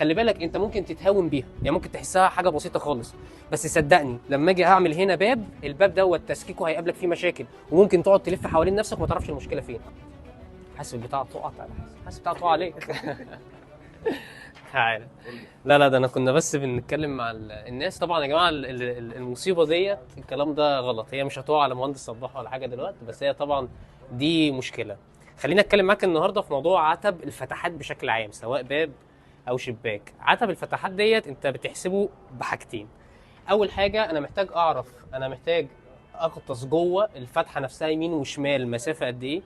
خلي بالك انت ممكن تتهاون بيها، يعني ممكن تحسها حاجه بسيطه خالص، بس صدقني لما اجي اعمل هنا باب، الباب دوت تسكيكه هيقابلك فيه مشاكل، وممكن تقعد تلف حوالين نفسك وما تعرفش المشكله فين. حاسس البتاع تقع، تعالى حاسس البتاع تقع عليك. تعالى. لا ده انا كنا بس بنتكلم مع الناس. طبعا يا جماعه المصيبه ديت الكلام ده غلط، هي مش هتقع على مهندس صباح ولا حاجه دلوقتي، بس هي طبعا دي مشكله. خلينا اتكلم معاك النهارده في موضوع عتب الفتحات بشكل عام، سواء باب او شباك. عتب الفتحات ديت انت بتحسبه بحاجتين. اول حاجه انا محتاج اعرف، انا محتاج اغطس جوه الفتحه نفسها يمين وشمال مسافه قد ايه،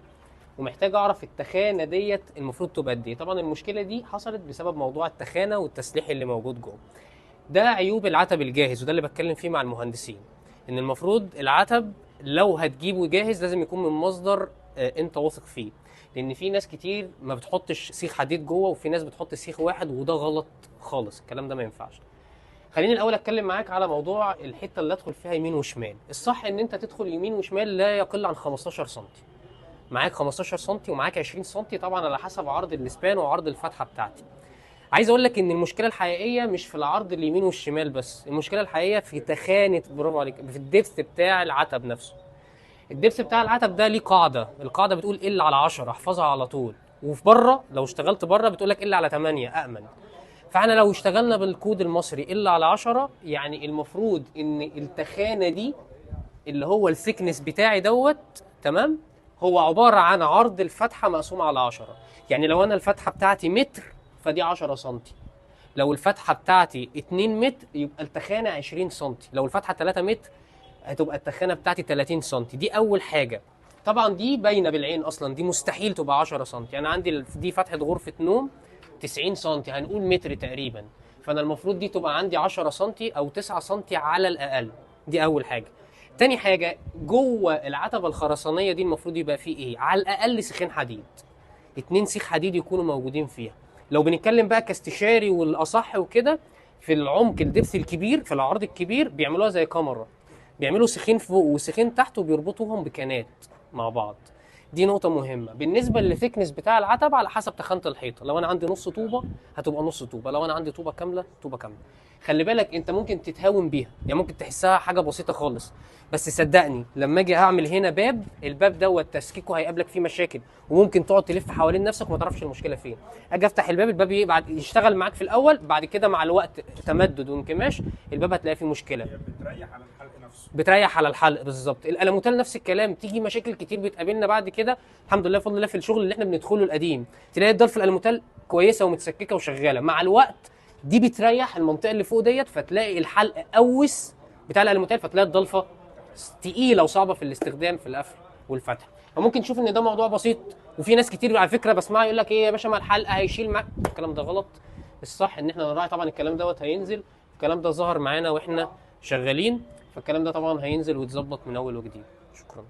ومحتاج اعرف التخانه ديت المفروض تبقى قد ايه. طبعا المشكله دي حصلت بسبب موضوع التخانه والتسليح اللي موجود جوه. ده عيوب العتب الجاهز، وده اللي بتكلم فيه مع المهندسين، ان المفروض العتب لو هتجيبه جاهز لازم يكون من مصدر انت واثق فيه، لان في ناس كتير ما بتحطش سيخ حديد جوه، وفي ناس بتحط سيخ واحد، وده غلط خالص، الكلام ده ما ينفعش. خليني الاول اتكلم معاك على موضوع الحته اللي ادخل فيها يمين وشمال. الصح ان انت تدخل يمين وشمال لا يقل عن 15 سم. معاك 15 سم ومعاك 20 سم، طبعا على حسب عرض الاسبان وعرض الفتحه بتاعتي. عايز اقول لك ان المشكله الحقيقيه مش في العرض اليمين والشمال بس، المشكله الحقيقيه في تخانه، برافو عليك، في الدبث بتاع العتب نفسه. الدبث بتاع العتب ده ليه قاعده، القاعده بتقول الا على 10، احفظها على طول. وفي بره لو اشتغلت بره بتقول لك الا على 8 امن. فاحنا لو اشتغلنا بالكود المصري الا على 10، يعني المفروض ان التخانه دي اللي هو الثيكنس بتاعي دوت، تمام، هو عباره عن عرض الفتحه مقسوم على 10. يعني لو انا الفتحه بتاعتي متر فدي 10 سم، لو الفتحه بتاعتي 2 متر يبقى التخانه 20 سم، لو الفتحه 3 متر هتبقى التخانه بتاعتي 30 سم. دي اول حاجه. طبعا دي باينه بالعين اصلا، دي مستحيل تبقى 10 سم. يعني عندي دي فتحه غرفه نوم 90 سم، هنقول متر تقريبا، فانا المفروض دي تبقى عندي 10 سم او 9 سم على الاقل. دي اول حاجه. تاني حاجه، جوه العتبه الخرسانيه دي المفروض يبقى فيه ايه؟ على الاقل سيخين حديد، 2 سيخ حديد يكونوا موجودين فيها. لو بنتكلم بقى كاستشاري والاصح وكده، في العمق الدبث الكبير، في العرض الكبير بيعملوها زي كاميرا، بيعملوا سيخين فوق وسيخين تحت وبيربطوهم بكانات مع بعض. دي نقطة مهمة. بالنسبة للثيكنس بتاع العتب على حسب تخانة الحيطة، لو أنا عندي نص طوبة هتبقى نص طوبة، لو أنا عندي طوبة كاملة طوبة كاملة. خلي بالك أنت ممكن تتهاون بيها، يعني ممكن تحسها حاجة بسيطة خالص، بس صدقني لما أجي أعمل هنا باب، الباب دوت تسكيكه هيقابلك فيه مشاكل، وممكن تقعد تلف حوالين نفسك وما تعرفش المشكلة فين. أجي أفتح الباب، الباب بعد يشتغل معاك في الأول، بعد كده مع الوقت تمدد وانكماش الباب هتلاقي فيه مشكلة. بتريح على الحلق نفسه، بتريح على الحلق بالظبط. الالموتال نفس الكلام، تيجي مشاكل كتير بتقابلنا بعد كده. الحمد لله بفضل الله في الشغل اللي احنا بندخله القديم، تلاقي الضلف الالموتال كويسه ومتسككه وشغاله، مع الوقت دي بتريح المنطقه اللي فوق ديت، فتلاقي الحلق اوس بتاع الالموتال، فتلاقي الضلفه تقيله وصعبه في الاستخدام في القفل والفتح. فممكن تشوف ان ده موضوع بسيط، وفي ناس كتير على فكره بسمعها يقول لك ايه يا باشا ما الحلقه هيشيل معاك، الكلام ده غلط. الصح ان احنا نراعي، طبعا الكلام دوت هينزل، الكلام ده ظهر معانا واحنا شغالين، فالكلام ده طبعا هينزل ويتظبط من اول وجديد. شكرا.